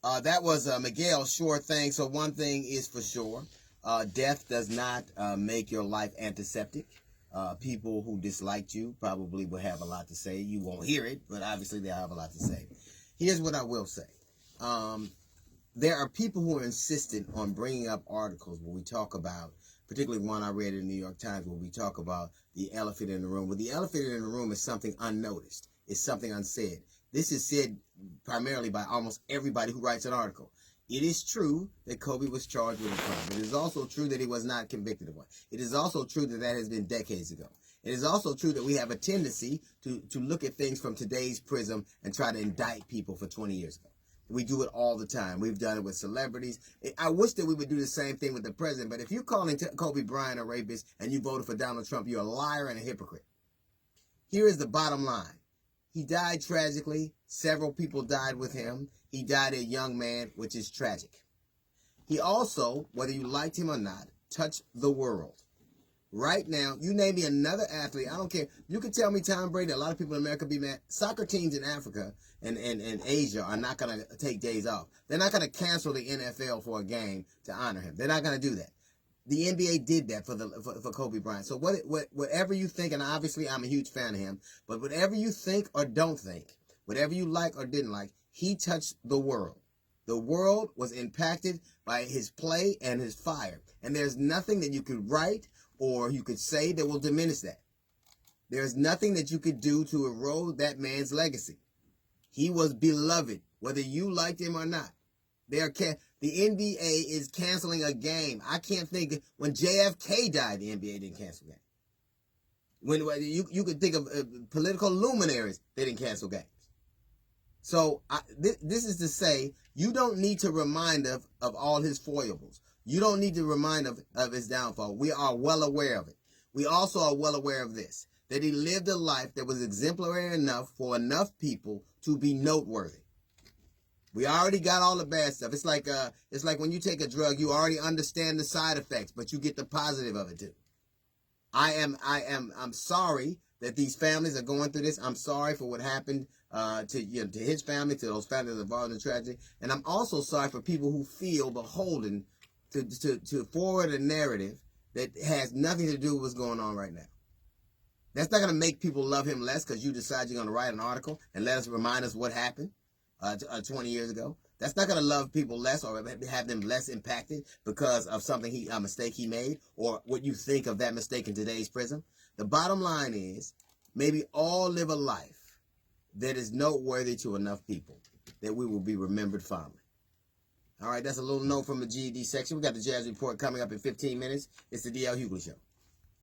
That was Miguel's sure thing. So one thing is for sure, death does not make your life antiseptic. People who disliked you probably will have a lot to say. You won't hear it, but obviously they'll have a lot to say. Here's what I will say. There are people who are insistent on bringing up articles where we talk about, particularly one I read in the New York Times, where we talk about the elephant in the room. Well, the elephant in the room is something unnoticed. It's something unsaid. This is said primarily by almost everybody who writes an article. It is true that Kobe was charged with a crime. It is also true that he was not convicted of one. It is also true that that has been decades ago. It is also true that we have a tendency to look at things from today's prism and try to indict people for 20 years ago. We do it all the time. We've done it with celebrities. I wish that we would do the same thing with the president, but if you're calling Kobe Bryant a rapist and you voted for Donald Trump, you're a liar and a hypocrite. Here is the bottom line. He died tragically. Several people died with him. He died a young man, which is tragic. He also, whether you liked him or not, touched the world. Right now, you name me another athlete, I don't care. You can tell me Tom Brady, a lot of people in America be mad. Soccer teams in Africa and Asia are not going to take days off. They're not going to cancel the NFL for a game to honor him. They're not going to do that. The NBA did that for Kobe Bryant. So whatever you think, and obviously I'm a huge fan of him, but whatever you think or don't think, whatever you like or didn't like, he touched the world. The world was impacted by his play and his fire. And there's nothing that you could write or you could say that will diminish that. There's nothing that you could do to erode that man's legacy. He was beloved, whether you liked him or not. The NBA is canceling a game. I can't think, when JFK died, the NBA didn't cancel a game. When you could think of political luminaries, they didn't cancel games. So this is to say, you don't need to remind of all his foibles. You don't need to remind of his downfall. We are well aware of it. We also are well aware of this, that he lived a life that was exemplary enough for enough people to be noteworthy. We already got all the bad stuff. It's like when you take a drug, you already understand the side effects, but you get the positive of it too. I'm sorry that these families are going through this. I'm sorry for what happened to his family, to those families involved in the tragedy, and I'm also sorry for people who feel beholden to forward a narrative that has nothing to do with what's going on right now. That's not going to make people love him less because you decide you're going to write an article and let us remind us what happened 20 years ago. That's not going to love people less or have them less impacted because of a mistake he made or what you think of that mistake in today's prism. The bottom line is, maybe all live a life that is noteworthy to enough people that we will be remembered fondly. All right, that's a little note from the GED section. We got the Jazz Report coming up in 15 minutes. It's the D.L. Hughley Show.